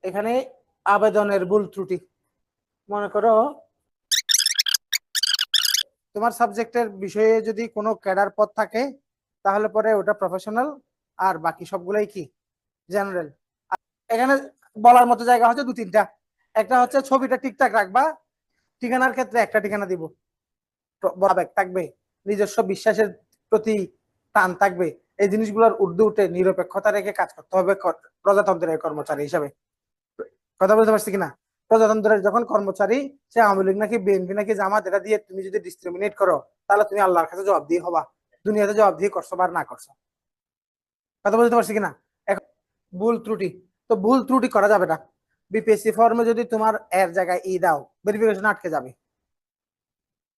এখানে আবেদনের ভুল ত্রুটি, মনে করো তোমার সাবজেক্টের বিষয়ে যদি কোনো ক্যাডার পদ থাকে তাহলে পরে ওটা প্রফেশনাল, আর বাকি সবগুলাই কি জেনারেল। এখানে বলার মতো জায়গা হচ্ছে দু তিনটা। একটা হচ্ছে ছবিটা ঠিকঠাক রাখবা, ঠিকানার ক্ষেত্রে একটা ঠিকানা দিব, আবেগ থাকবে, নিজস্ব বিশ্বাসের প্রতি টান থাকবে, এই জিনিসগুলোর ঊর্ধ্বে উঠে নিরপেক্ষতা রেখে কাজ করতে হবে প্রজাতন্ত্রের কর্মচারী হিসাবে। কথা বলতে পারছি কিনা? প্রজাতন্ত্রের যখন কর্মচারী, সে আওয়ামী লীগ নাকি বিএনপি নাকি জামাত, এটা দিয়ে তুমি যদি ডিসক্রিমিনেট করো তাহলে তুমি আল্লাহর কাছে জবাব দিয়ে হবা, দুনিয়াতে জবাব দিয়ে করছো বা না করছো। কথা বলতে পারছি কিনা? এখন ভুল ত্রুটি, তো ভুল ত্রুটি করা যাবে না। বিপিএসসি ফর্মে যদি তোমার এর জায়গায় ই দাও, ভেরিফিকেশন আটকে যাবে।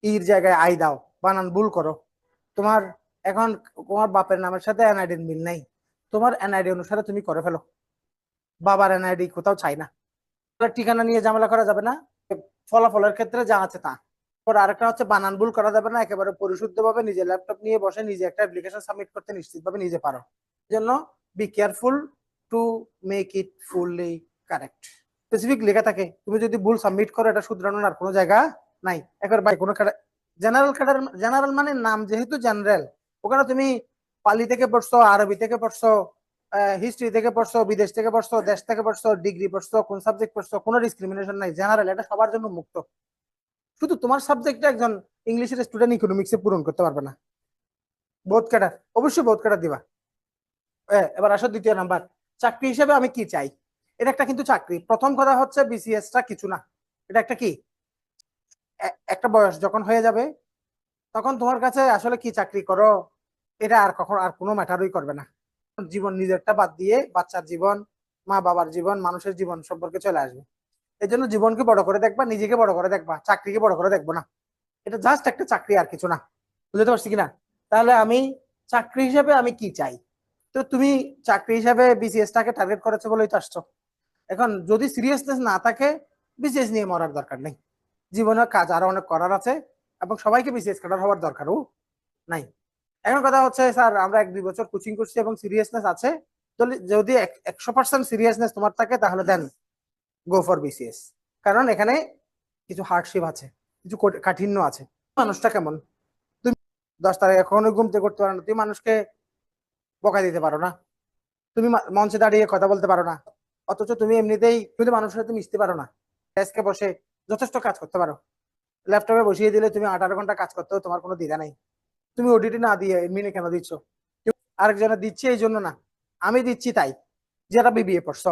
ইর জায়গায় আই দাও, বানান ভুল করো, তোমার এখন তোমার বাপের নামের সাথে এনআইডির মিল নাই, তোমার এনআইডি অনুসারে তুমি করে ফেলো, বাবার এনআইডি কোথাও চাই না। ঠিকানা নিয়ে ঝামেলা করা যাবে না, ফলাফলের ক্ষেত্রে যা আছে তা। আরেকটা হচ্ছে বানান ভুল করা যাবে না, একেবারে পরিশুদ্ধ ভাবে নিজে ল্যাপটপ নিয়ে বসে নিজে একটা অ্যাপ্লিকেশন সাবমিট করতে নিশ্চিত ভাবে নিজে পারো। জন্য be careful to make it fully correct. Specific লেখা থাকে, তুমি যদি ভুল সাবমিট করো এটা শুধরানোর আর কোনো জায়গা নাই। একবার বাই কোনো জেনারেল ক্যাডার, জেনারেল মানে নাম যেহেতু জেনারেল, ওখানে তুমি পালি থেকে পড়ছো, আরবি থেকে পড়ছো, হিস্ট্রি থেকে পড়ছো, বিদেশ থেকে পড়ছো, দেশ থেকে পড়ছো, ডিগ্রি পড়ছো, কোন সাবজেক্ট পড়ছো, কোনো ডিসক্রিমিনেশন নাই। জেনারেল এটা সবার জন্য মুক্ত। শুধু তোমার সাবজেক্টটা একজন ইংলিশের স্টুডেন্ট ইকোনমিক্সে পূরণ করতে পারবে না। বোধ ক্যাডার, অবশ্যই বোধ ক্যাডার দিবা। এবার আসো দ্বিতীয় নাম্বার, চাকরি হিসেবে আমি কি চাই। এটা একটা কিন্তু চাকরি। প্রথম কথা হচ্ছে বিসিএসটা কিছু না, এটা একটা কি, একটা বয়স যখন হয়ে যাবে তখন তোমার কাছে আসলে কি চাকরি করো এটা আর কখন আর কোনো ম্যাটারই করবে না। জীবন নিজেরটা বাদ দিয়ে বাচ্চার জীবন, মা বাবার জীবন, মানুষের জীবন সম্পর্কে চলে আসবে। এই জন্য জীবনকে বড় করে দেখবা, নিজেকে বড় করে দেখবা, চাকরিকে বড় করে দেখবো না। এটা জাস্ট একটা চাকরি, আর কিছু না। বুঝতে পারছি কিনা? তাহলে আমি চাকরি হিসেবে আমি কি চাই, তো তুমি চাকরি হিসাবে বিসিএস টাকে টার্গেট করেছো বলেই তো আসছো। এখন যদি সিরিয়াসনেস না থাকে, বিসিএস নিয়ে মরার দরকার নেই। জীবনের কাজ আরো অনেক করার আছে, এবং সবাইকে বিসিএস কাটার হওয়ার দরকারও নাই। এখন কথা হচ্ছে স্যার আমরা 1-2 বছর কোচিং করছি এবং সিরিয়াসনেস আছে, যদি 100% সিরিয়াসনেস তোমার থাকে তাহলে দেন গো ফর বিসিএস। কারণ এখানে কিছু হার্ডশিপ আছে, কিছু কাঠিন্য আছে। মানুষটা কেমন, তুমি 10 তারিখ এখনো ঘুমতে করতে পারো না, তুমি মানুষকে বকা দিতে পারো না, তুমি মঞ্চে দাঁড়িয়ে কথা বলতে পারো না, অথচ তুমি এমনিতেই কিন্তু মানুষের সাথে মিশতে পারো না। ডেস্কে বসে যথেষ্ট কাজ করতে পারো, ল্যাপটপে বসিয়ে দিলে তুমি 18 ঘন্টা কাজ করতেও তোমার কোনো দ্বিধা নাই। তুমি ওডিটি না দিয়ে এডমিনে কেন দিচ্ছ? আরেকজনের দিচ্ছে এই জন্য না, আমি দিচ্ছি তাই, যারা বিবিএ পড়ছো